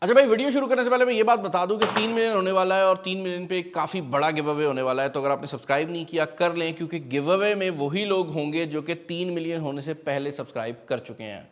अच्छा भाई, वीडियो शुरू करने से पहले मैं ये बात बता दूं कि 3 मिलियन होने वाला है और 3 मिलियन पे काफी बड़ा गिव अवे होने वाला है। तो अगर आपने सब्सक्राइब नहीं किया कर लें, क्योंकि गिव अवे में वही लोग होंगे जो कि 3 मिलियन होने से पहले सब्सक्राइब कर चुके हैं।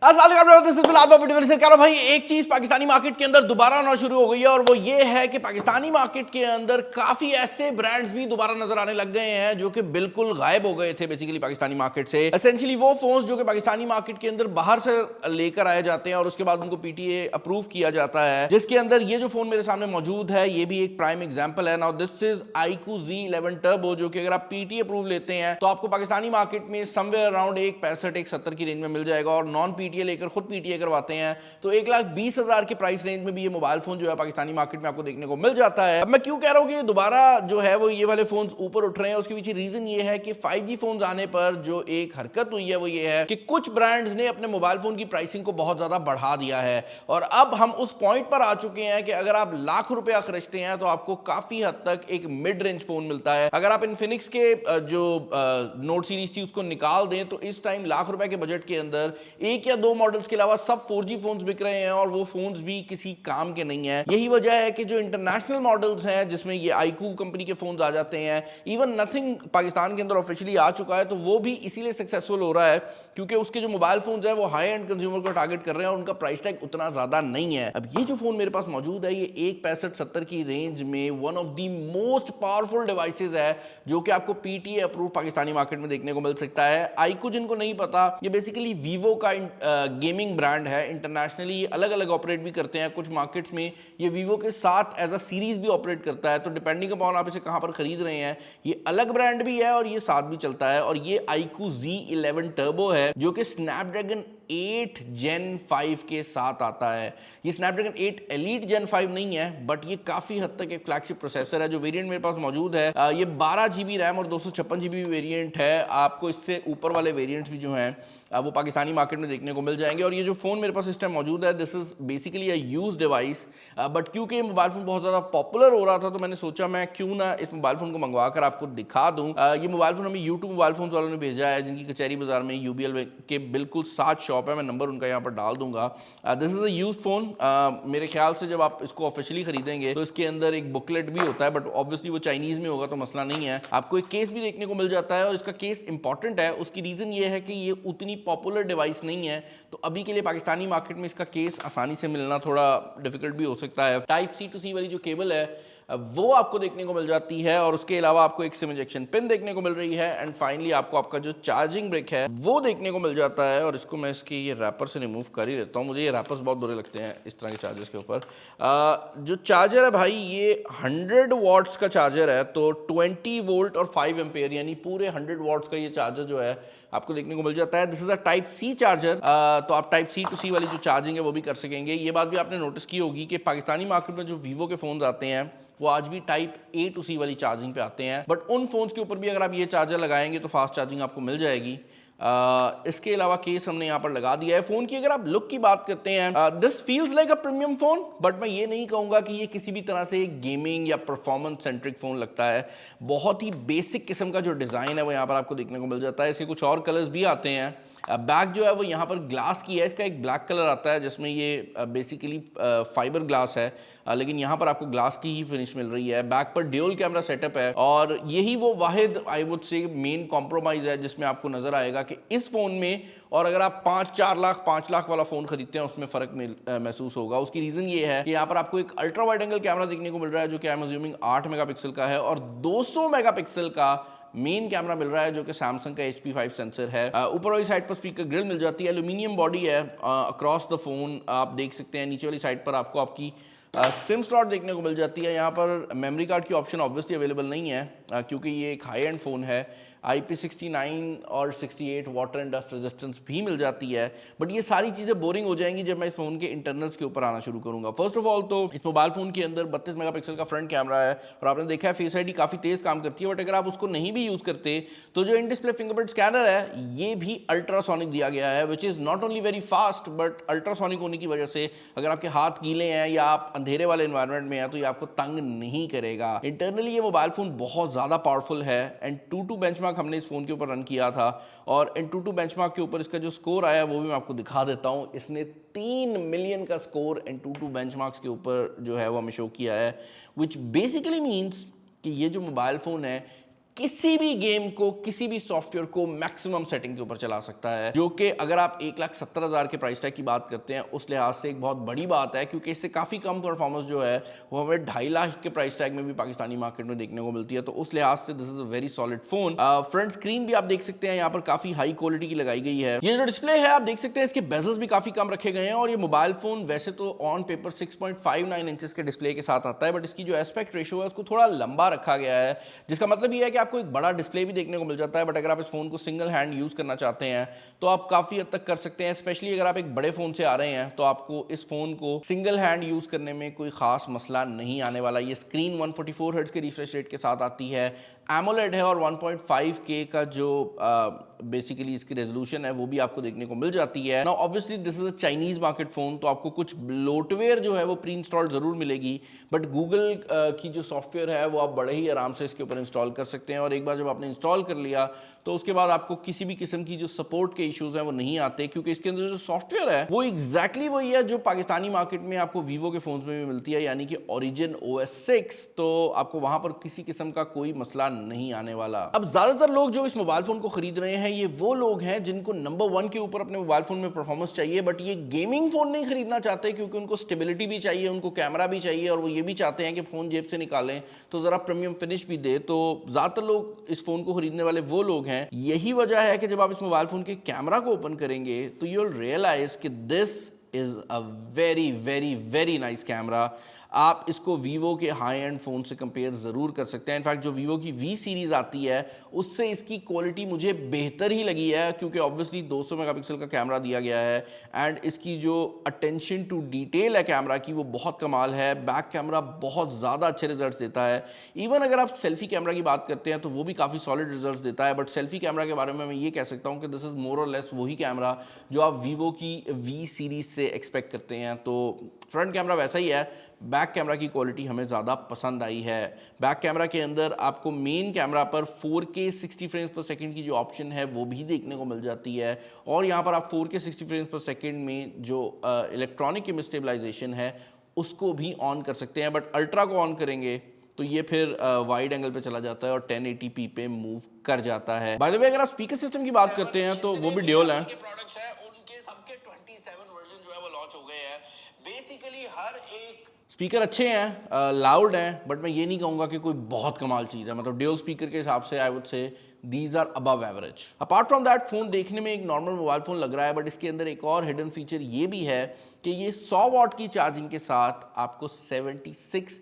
भाई, एक चीज पाकिस्तानी मार्केट के अंदर दोबारा आना शुरू हो गई है और वो ये है कि पाकिस्तानी मार्केट के अंदर काफी ऐसे ब्रांड्स भी दोबारा नजर आने लग गए हैं जो कि बिल्कुल गायब हो गए थे बेसिकली पाकिस्तानी मार्केट से। एसेंशियली वो फोन्स जो कि पाकिस्तानी मार्केट के अंदर बाहर से लेकर आए जाते हैं और उसके बाद उनको पीटीए अप्रूव किया जाता है, जिसके अंदर ये जो फोन मेरे सामने मौजूद है ये भी एक प्राइम एग्जांपल है। Now this is iQOO Z11 turbo, जो कि अगर आप पीटीए अप्रूव लेते हैं तो आपको पाकिस्तानी मार्केट में समवेयर अराउंड 165-170 की रेंज में मिल जाएगा, और नॉन पीटीए लेकर खुद पीटीए करवाते हैं तो 1,20,000 के प्राइस रेंज में भी ये मोबाइल फोन जो है पाकिस्तानी मार्केट में आपको देखने को मिल जाता है। अब मैं क्यों कह रहा हूं कि दोबारा जो है वो ये वाले फोन ऊपर उठ रहे हैं, उसके पीछे रीजन ये है कि 5G फोन आने पर जो एक हरकत हुई है वो ये है कि कुछ ब्रांड्स ने अपने मोबाइल फोन की प्राइसिंग को बहुत ज्यादा बढ़ा दिया है, और अब हम उस पॉइंट पर आ चुके हैं कि अगर आप लाख रुपया खर्चते हैं तो आपको काफी हद तक एक मिड रेंज फोन मिलता है। अगर आप इन्फिनिक्स के जो नोट सीरीज थी उसको निकाल दें तो इस टाइम लाख रुपए के बजट के अंदर एक या दो मॉडल्स के अलावा सब 4G फोन्स बिक रहे हैं, और वो फोन्स भी किसी काम के नहीं है। यही वजह है कि जो इंटरनेशनल मॉडल्स हैं जिसमें ये iQOO कंपनी के फोन्स आ जाते हैं, इवन नथिंग पाकिस्तान के अंदर ऑफिशियली आ चुका है, तो वो भी इसीलिए सक्सेसफुल हो रहा है क्योंकि उसके जो मोबाइल फोन्स है वो हाई एंड कंज्यूमर को टारगेट कर रहे हैं और उनका प्राइस टैग उतना ज्यादा नहीं है। अब ये जो फोन मेरे पास मौजूद है ये 165-70 की रेंज में one of the most powerful devices है जो कि आपको पीटीए अप्रूव पाकिस्तानी मार्केट में देखने को मिल सकता है। iQOO जिनको नहीं पता, ये बेसिकली वीवो का गेमिंग ब्रांड है। इंटरनेशनली अलग अलग ऑपरेट भी करते हैं, कुछ मार्केट्स में ये वीवो के साथ एज अ सीरीज भी ऑपरेट करता है, तो डिपेंडिंग अपॉन आप इसे कहां पर खरीद रहे हैं ये अलग ब्रांड भी है और ये साथ भी चलता है। और ये iQOO Z11 टर्बो है जो कि स्नैपड्रैगन 8 Gen 5 के साथ आता है। ये स्नैपड्रैगन 8 एलीट Gen 5 नहीं है, बट ये काफी हद तक एक फ्लैगशिप प्रोसेसर है। जो वेरिएंट मेरे पास मौजूद है ये 12 GB रैम और 256 GB वेरिएंट है। आपको इससे ऊपर वाले वेरिएंट्स भी जो हैं वो पाकिस्तानी मार्केट में देखने को मिल जाएंगे। और ये जो फोन मेरे पास इस टाइम मौजूद है this is basically a used device, but क्योंकि ये मोबाइल फोन बहुत ज्यादा पॉपुलर हो रहा था तो मैंने सोचा मैं क्यों ना इस मोबाइल फोन को मंगवा कर आपको दिखा दूं। ये मोबाइल फोन हमें यूट्यूब मोबाइल फोन वालों ने भेजा है, जिनकी कचहरी बाजार में यूबीएल के बिल्कुल साथ शॉप है। मैं नंबर उनका यहाँ पर डाल दूंगा। This is a used phone. मेरे ख्याल से जब आप इसको ऑफिशियली खरीदेंगे तो इसके अंदर एक बुकलेट भी होता है, बट ऑब्वियसली वो चाइनीज में होगा तो मसला नहीं है। आपको एक केस भी देखने को मिल जाता है और इसका केस इंपॉर्टेंट है। उसकी रीजन ये है कि ये उतनी पॉपुलर डिवाइस नहीं है, तो अभी के लिए पाकिस्तानी मार्केट में इसका केस आसानी से मिलना थोड़ा डिफिकल्ट भी हो सकता है। टाइप C to C वाली जो केबल है वो आपको देखने को मिल जाती है, और उसके अलावा आपको एक सिम इंजेक्शन पिन देखने को मिल रही है, एंड फाइनली आपको आपका जो चार्जिंग ब्रिक है वो देखने को मिल जाता है। और इसको मैं इसके ये रैपर से रिमूव कर ही लेता हूँ, मुझे ये रैपर्स बहुत बुरे लगते हैं इस तरह के चार्जर्स के ऊपर। जो चार्जर है भाई ये 100 वॉट्स का चार्जर है, तो 20 वोल्ट और 5 एम्पेयर यानी पूरे 100 वॉट्स का ये चार्जर जो है आपको देखने को मिल जाता है। This is a type C charger, तो आप टाइप C to C वाली जो चार्जिंग है वो भी कर सकेंगे। ये बात भी आपने नोटिस की होगी कि पाकिस्तानी मार्केट में जो वीवो के फोन आते हैं वो आज भी टाइप A to C वाली चार्जिंग पे आते हैं, बट उन फोन्स के ऊपर भी अगर आप ये चार्जर लगाएंगे तो फास्ट चार्जिंग आपको मिल जाएगी। इसके अलावा केस हमने यहाँ पर लगा दिया है। फोन की अगर आप लुक की बात करते हैं this feels like a premium phone, but मैं ये नहीं कहूंगा कि ये किसी भी तरह से गेमिंग या परफॉर्मेंस सेंट्रिक फोन लगता है। बहुत ही बेसिक किस्म का जो डिजाइन है वो यहाँ पर आपको देखने को मिल जाता है। इसके कुछ और कलर्स भी आते हैं। बैक जो है वो यहाँ पर ग्लास की है, इसका एक ब्लैक कलर आता है जिसमें ये बेसिकली फाइबर ग्लास है, लेकिन यहाँ पर आपको ग्लास की ही फिनिश मिल रही है। बैक पर ड्यूल कैमरा सेटअप है, और यही वो वाहिद I would say main compromise है जिसमें आपको नजर आएगा कि इस फोन में और अगर आप 5 लाख वाला फोन खरीदते हैं उसमें फर्क महसूस होगा। उसकी रीजन ये है कि यहाँ पर आपको एक अल्ट्रा वाइड एंगल कैमरा देखने को मिल रहा है जो कि आई एम अज्यूमिंग 8 मेगापिक्सल का है, और 200 मेगापिक्सल का मेन कैमरा मिल रहा है जो कि सैमसंग का HP5 सेंसर है। ऊपर वाली साइड पर स्पीकर ग्रिल मिल जाती है, एल्यूमिनियम बॉडी है अक्रॉस द फोन आप देख सकते हैं। नीचे वाली साइड पर आपको आपकी सिम स्लॉट देखने को मिल जाती है। यहाँ पर मेमोरी कार्ड की ऑप्शन ऑब्वियसली अवेलेबल नहीं है क्योंकि ये एक हाई एंड फोन है। IP69 और 68 वाटर एंड डस्ट रेजिस्टेंस भी मिल जाती है, बट ये सारी चीज़ें बोरिंग हो जाएंगी जब मैं इस फोन के इंटरनल्स के ऊपर आना शुरू करूंगा। फर्स्ट ऑफ ऑल तो इस मोबाइल फोन के अंदर 32 मेगापिक्सल का फ्रंट कैमरा है, और आपने देखा है फेस आईडी काफ़ी तेज़ काम करती है, बट अगर आप उसको नहीं भी यूज़ करते तो जो इन डिस्प्ले फिंगरप्रिंट स्कैनर है ये भी अल्ट्रासोनिक दिया गया है, which is not only very fast but ultrasonic होने की वजह से अगर आपके हाथ गीले हैं या आप अंधेरे वाले एनवायरनमेंट में हैं तो ये आपको तंग नहीं करेगा। इंटरनली ये मोबाइल फोन बहुत ज़्यादा पावरफुल है, एंड 2 to बेंचमार्क बेंचमार्क हमने इस फ़ोन के ऊपर रन किया था और Antutu बेंचमार्क के ऊपर इसका जो स्कोर आया वो भी मैं आपको दिखा देता हूँ। इसने 3 मिलियन का स्कोर Antutu बेंचमार्क्स के ऊपर जो है वो हमें शो किया है, विच बेसिकली मीन्स कि ये जो मोबाइल फ़ोन है किसी भी गेम को, किसी भी सॉफ्टवेयर को मैक्सिमम सेटिंग के ऊपर चला सकता है, जो कि अगर आप 1,70,000 के प्राइस टैग की बात करते हैं उस लिहाज से एक बहुत बड़ी बात है, क्योंकि इससे काफ़ी कम परफॉर्मेंस जो है वो हमें 2.5 लाख के प्राइस टैग में भी पाकिस्तानी मार्केट में देखने को मिलती है। तो उस लिहाज से this is a very solid phone. Front screen भी आप देख सकते हैं यहाँ पर काफ़ी हाई क्वालिटी की लगाई गई है। ये जो डिस्प्ले है आप देख सकते हैं इसके बेजल्स भी काफ़ी कम रखे गए हैं और ये मोबाइल फोन वैसे तो ऑन पेपर 6.59 इंचेस के डिस्प्ले के साथ आता है, बट इसकी जो एस्पेक्ट रेशियो है उसको थोड़ा लंबा रखा गया है, जिसका मतलब ये है कि आपको एक बड़ा डिस्प्ले भी देखने को मिल जाता है। बट अगर आप इस फोन को सिंगल हैंड यूज करना चाहते हैं तो आप काफी हद तक कर सकते हैं, स्पेशली अगर आप एक बड़े फोन से आ रहे हैं तो आपको इस फोन को सिंगल हैंड यूज करने में कोई खास मसला नहीं आने वाला। ये स्क्रीन 144 हर्ट्ज के रिफ्रेश रेट के साथ आती है, एमोलेड है और 1.5K का जो बेसिकली इसकी रेजोल्यूशन है वो भी आपको देखने को मिल जाती है। Now obviously this is a Chinese market phone, तो आपको कुछ ब्लोटवेयर जो है वो प्री इंस्टॉल्ड जरूर मिलेगी, बट गूगल की जो सॉफ्टवेयर है वो आप बड़े ही आराम से इसके ऊपर इंस्टॉल कर सकते हैं और एक बार जब आपने इंस्टॉल कर लिया तो उसके बाद आपको किसी भी किस्म की जो सपोर्ट के इश्यूज हैं वो नहीं आते, क्योंकि इसके अंदर जो सॉफ्टवेयर है वो एग्जैक्टली वही है जो पाकिस्तानी मार्केट में आपको वीवो के फोन्स में भी मिलती है, यानी कि Origin OS 6। तो आपको वहां पर किसी किस्म का कोई मसला नहीं आने वाला। अब ज्यादातर लोग जो इस मोबाइल फोन को खरीद रहे हैं ये वो लोग हैं जिनको नंबर 1 के ऊपर अपने मोबाइल फोन में परफॉर्मेंस चाहिए, बट ये गेमिंग फोन नहीं खरीदना चाहते, क्योंकि उनको स्टेबिलिटी भी चाहिए, उनको कैमरा भी चाहिए और वो ये भी चाहते हैं कि फोन जेब से निकालें तो जरा प्रीमियम फिनिश भी दे। तो ज्यादातर लोग इस फोन को खरीदने वाले वो लोग हैं। यही वजह है कि जब आप इस मोबाइल फोन के कैमरा को ओपन करेंगे तो यू विल रियलाइज कि this is a very very very nice camera. आप इसको वीवो के हाई एंड फ़ोन से कंपेयर ज़रूर कर सकते हैं। इनफैक्ट जो वीवो की वी सीरीज़ आती है उससे इसकी क्वालिटी मुझे बेहतर ही लगी है, क्योंकि ऑब्वियसली 200 मेगापिक्सल का कैमरा दिया गया है एंड इसकी जो अटेंशन टू डिटेल है कैमरा की वो बहुत कमाल है। बैक कैमरा बहुत ज़्यादा अच्छे रिजल्ट देता है। इवन अगर आप सेल्फी कैमरा की बात करते हैं तो वो भी काफ़ी सॉलिड रिजल्ट देता है, बट सेल्फी कैमरा के बारे में मैं ये कह सकता हूँ कि दिस इज़ मोर और लेस वही कैमरा जो आप वीवो की वी सीरीज़ से एक्सपेक्ट करते हैं। तो फ्रंट कैमरा वैसा ही है, बैक कैमरा की क्वालिटी हमें ज़्यादा पसंद आई है। बैक कैमरा के अंदर आपको मेन कैमरा पर 4K 60 फ्रेम्स पर सेकंड की जो ऑप्शन है वो भी देखने को मिल जाती है और यहाँ पर आप 4K 60 फ्रेम्स पर सेकंड में जो इलेक्ट्रॉनिक इमेज स्टेबलाइजेशन है उसको भी ऑन कर सकते हैं, बट अल्ट्रा को ऑन करेंगे तो ये फिर वाइड एंगल पे चला जाता है और 1080p पे मूव कर जाता है। बाय द वे अगर आप स्पीकर सिस्टम की बात करते हैं तो वो भी ड्यूल है। प्रोडक्ट्स हैं उनके सबके 27 वर्जन जो है वो लॉन्च हो गए हैं। बेसिकली हर एक स्पीकर अच्छे हैं, लाउड हैं, बट मैं ये नहीं कहूँगा कि कोई बहुत कमाल चीज़ है। मतलब ड्यूल स्पीकर के हिसाब से I would say these are above average. Apart from that phone देखने में एक नॉर्मल मोबाइल फ़ोन लग रहा है, बट इसके अंदर एक और हिडन फीचर ये भी है कि ये 100 वाट की चार्जिंग के साथ आपको 7600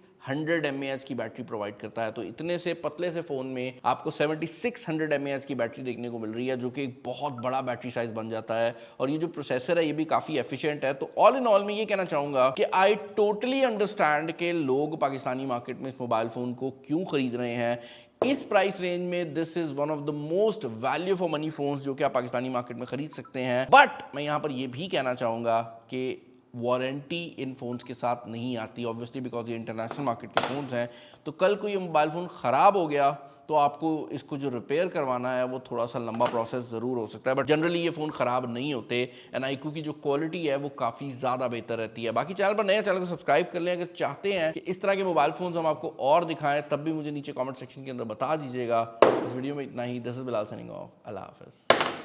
mAh की बैटरी प्रोवाइड करता है। तो इतने से पतले से फ़ोन में आपको 7600 mAh की बैटरी देखने को मिल रही है, जो कि एक बहुत बड़ा बैटरी साइज बन जाता है और ये जो प्रोसेसर है ये भी काफ़ी एफिशिएंट है। तो ऑल इन ऑल मैं ये कहना चाहूँगा कि आई टोटली अंडरस्टैंड कि लोग पाकिस्तानी मार्केट में इस मोबाइल फ़ोन को क्यों खरीद रहे हैं। इस प्राइस रेंज में this is one of the most value for money phones जो कि आप पाकिस्तानी मार्केट में खरीद सकते हैं। बट मैं यहाँ पर ये भी कहना चाहूँगा कि वारंटी इन फ़ोन्स के साथ नहीं आती, ऑब्वियसली बिकॉज ये इंटरनेशनल मार्केट के फ़ोन्स हैं। तो कल को ये मोबाइल फ़ोन ख़राब हो गया तो आपको इसको जो रिपेयर करवाना है वो थोड़ा सा लंबा प्रोसेस ज़रूर हो सकता है, बट जनरली ये फ़ोन ख़राब नहीं होते एंड iQOO की जो क्वालिटी है वो काफ़ी ज़्यादा बेहतर रहती है। बाकी चैनल पर नए चैनल को सब्सक्राइब कर लें। अगर चाहते हैं कि इस तरह के मोबाइल फ़ोन्स हम आपको और दिखाएं तब भी मुझे नीचे कॉमेंट सेक्शन के अंदर बता दीजिएगा। इस वीडियो में इतना ही। This is Bilal signing off. अल्लाह हाफ़िज़।